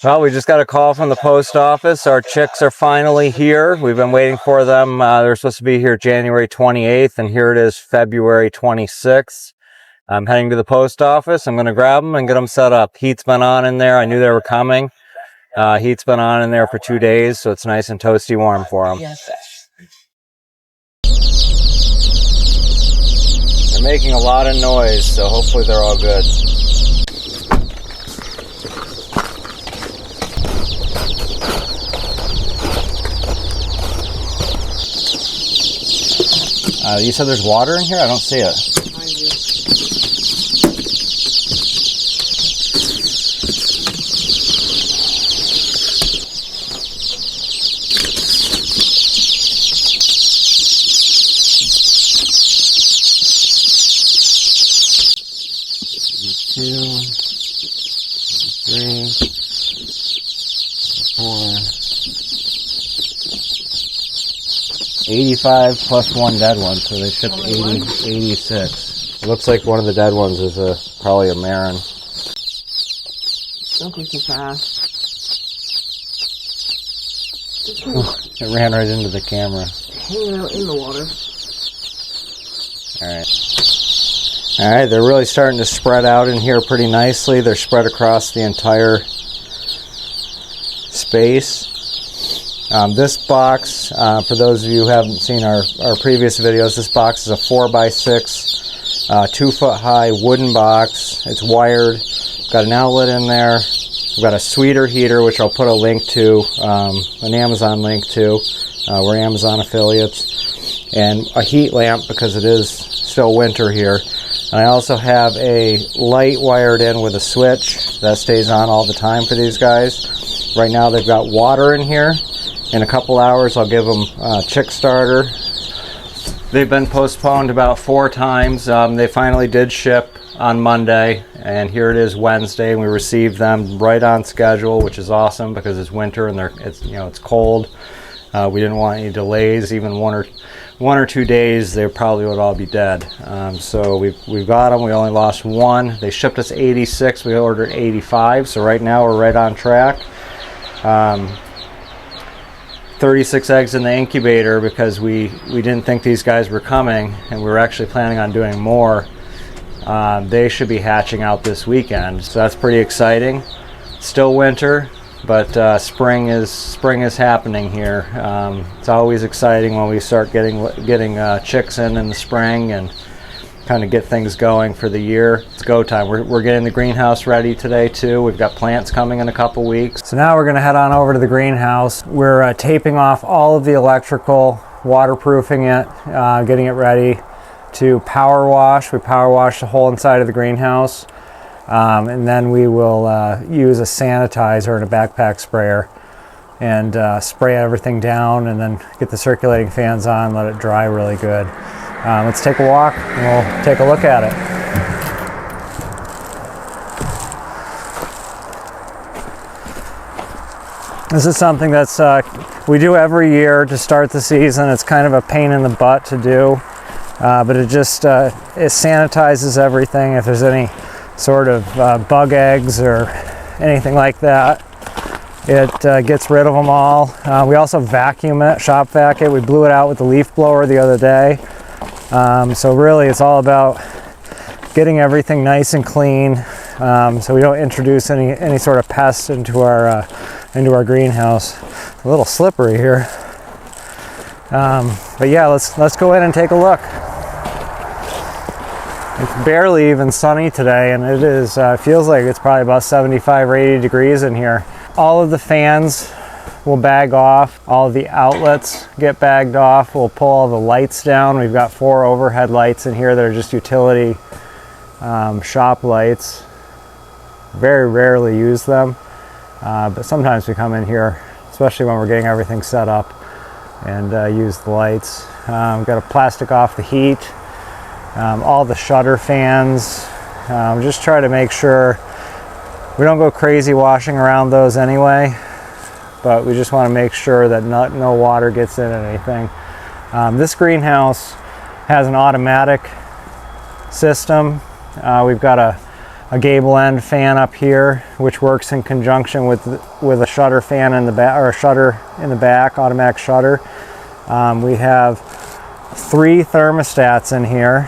Well, we just got a call from the post office. Our chicks are finally here. We've been waiting for them. They're supposed to be here January 28th, and here it is February 26th. I'm heading to the post office. I'm going to grab them and get them set up. Heat's been on in there. I knew they were coming. Heat's been on in there for 2 days, so it's nice and toasty warm for them. They're making a lot of noise, so hopefully they're all good. You said there's water in here? I don't see it. Two, 3, 4, 85 plus one dead one, so they shipped 86. It looks like one of the dead ones is probably a Marin. Don't go too fast. It ran right into the camera. Hanging out in the water. Alright, they're really starting to spread out in here pretty nicely. They're spread across the entire space. This box, for those of you who haven't seen our previous videos, this box is a 4x6, 2-foot high wooden box. It's wired. Got an outlet in there. We've got a sweeter heater, which I'll put a link to, an Amazon link to. We're Amazon affiliates. And a heat lamp because it is still winter here. And I also have a light wired in with a switch that stays on all the time for these guys. Right now they've got water in here. In a couple hours I'll give them a chick starter. They've been postponed about 4 times. They finally did ship on Monday, and here it is Wednesday, and we received them right on schedule, which is awesome because it's winter and it's cold. We didn't want any delays. Even one or 2 days, they probably would all be dead. So we've got them. We only lost one. They shipped us 86. We ordered 85. So right now we're right on track. 36 eggs in the incubator because we didn't think these guys were coming, and we were actually planning on doing more. They should be hatching out this weekend, so that's pretty exciting. Still winter, but spring is happening here. It's always exciting when we start getting chicks in the spring and kind of get things going for the year. It's go time. We're getting the greenhouse ready today too. We've got plants coming in a couple weeks. So now we're going to head on over to the greenhouse. We're taping off all of the electrical, waterproofing it, getting it ready to power wash. We power wash the whole inside of the greenhouse. And then we will use a sanitizer and a backpack sprayer and spray everything down, and then get the circulating fans on, let it dry really good. Let's take a walk and we'll take a look at it. This is something that's we do every year to start the season. It's kind of a pain in the butt to do, but it just it sanitizes everything. If there's any sort of bug eggs or anything like that, it gets rid of them all. We also vacuum it, shop vac it. We blew it out with the leaf blower the other day. So really it's all about getting everything nice and clean, so we don't introduce any sort of pests into our greenhouse. A little slippery here, but yeah, let's go in and take a look. It's barely even sunny today, and it is feels like it's probably about 75 or 80 degrees in here. All of the fans will bag off. All of the outlets get bagged off. We'll pull all the lights down. We've got 4 overhead lights in here that are just utility shop lights. Very rarely use them, but sometimes we come in here, especially when we're getting everything set up, and use the lights. We've got to plastic off the heat. All the shutter fans. Just try to make sure we don't go crazy washing around those anyway, but we just want to make sure that no water gets in anything. This greenhouse has an automatic system. We've got a a gable end fan up here, which works in conjunction with a shutter fan in the back, or a shutter in the back, automatic shutter. We have 3 thermostats in here,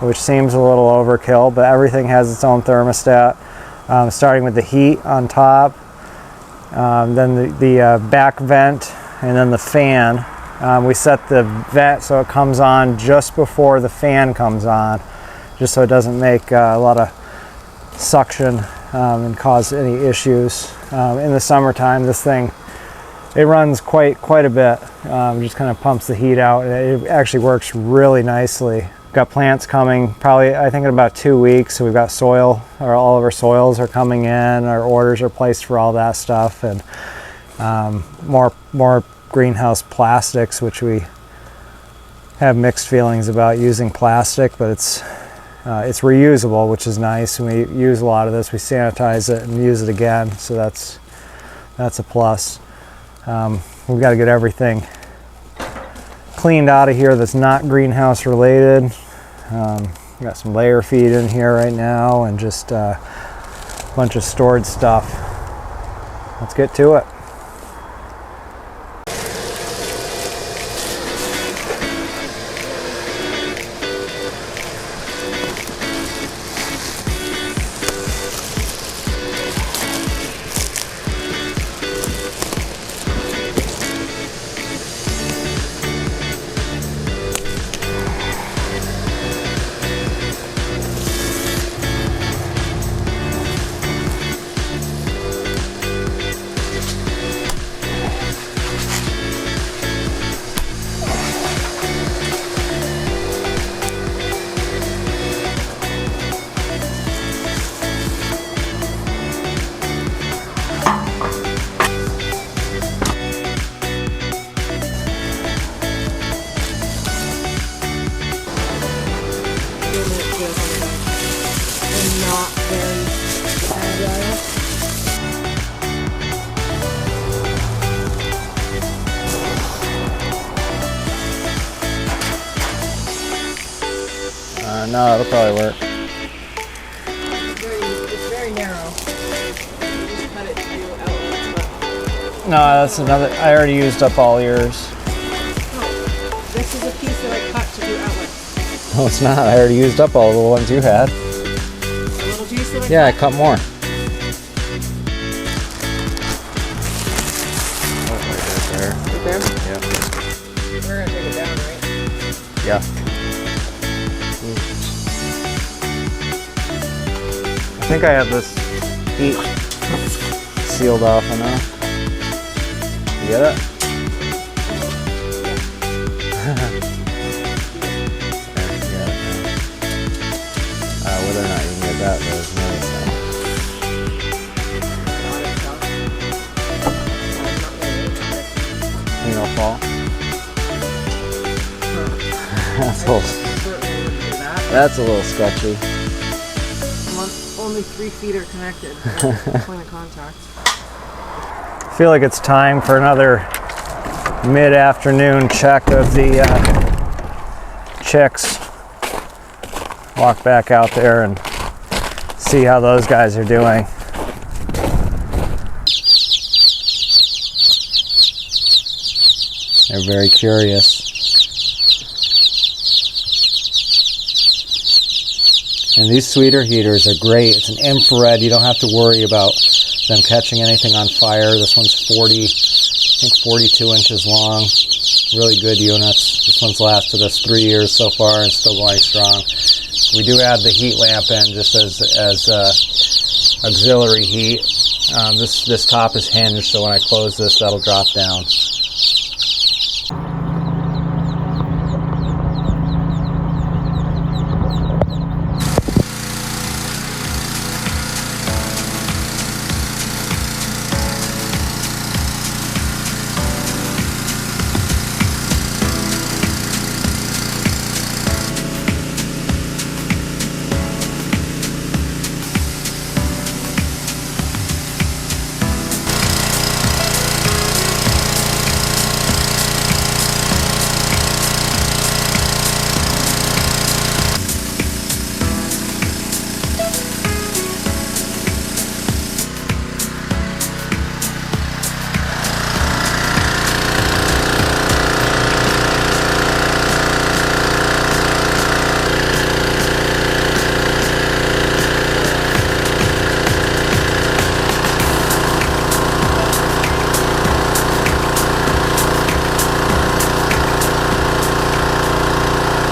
which seems a little overkill, but everything has its own thermostat. Starting with the heat on top, then the back vent, and then the fan. We set the vent so it comes on just before the fan comes on, just so it doesn't make a lot of suction and cause any issues. In the summertime, this thing, it runs quite a bit. Just kind of pumps the heat out, and it actually works really nicely. We've got plants coming probably, I think, in about 2 weeks. So we've got soil, or all of our soils are coming in. Our orders are placed for all that stuff, and more greenhouse plastics, which we have mixed feelings about using plastic, but it's reusable, which is nice. And we use a lot of this. We sanitize it and use it again, so that's a plus. We've got to get everything cleaned out of here that's not greenhouse related. We got some layer feed in here right now, and just a bunch of stored stuff. Let's get to it. Not very agile. No, it'll probably work. It's very narrow. You just cut it to do outlets. No, that's another. I already used up all yours. Oh, this is a piece that I cut to do outlets. No, it's not. I already used up all the ones you had. A little piece that I Yeah, I cut more. Oh, right there. Right there? Yeah. We're gonna take it down, right? Yeah. I think I have this heat sealed off enough. You get it? Whether or not you can get that, though, is another thing. You don't fall? That's a little sketchy. Only 3 feet are connected. Point of contact. I feel like it's time for another mid-afternoon check of the chicks. Walk back out there and see how those guys are doing. They're very curious. And these sweeter heaters are great. It's an infrared. You don't have to worry about them catching anything on fire. This one's 42 inches long. Really good units. This one's lasted us 3 years so far and still going strong. We do add the heat lamp in just as auxiliary heat. This top is hinged, so when I close this, that'll drop down.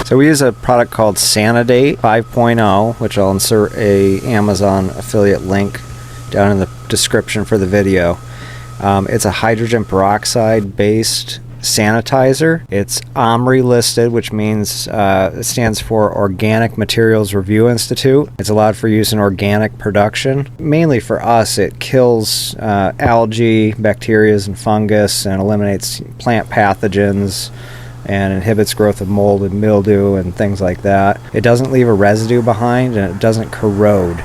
So we use a product called SaniDate 5.0, which I'll insert a Amazon affiliate link down in the description for the video. It's a hydrogen peroxide based sanitizer. It's OMRI listed, which means it stands for Organic Materials Review Institute. It's allowed for use in organic production. Mainly for us, it kills algae, bacteria, and fungus, and eliminates plant pathogens and inhibits growth of mold and mildew and things like that. It doesn't leave a residue behind, and it doesn't corrode.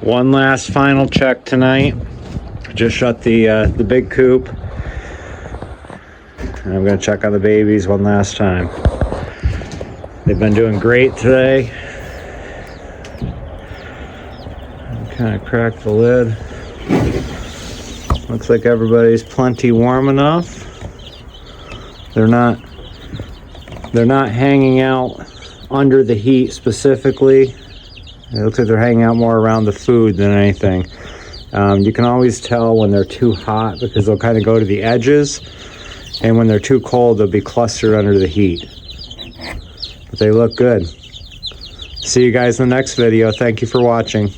One last final check tonight. Just shut the big coop, and I'm going to check on the babies one last time. They've been doing great today. Kind of crack the lid. Looks like everybody's plenty warm enough. They're not hanging out under the heat specifically. It looks like they're hanging out more around the food than anything. You can always tell when they're too hot because they'll kind of go to the edges, and when they're too cold, they'll be clustered under the heat. But they look good. See you guys in the next video. Thank you for watching.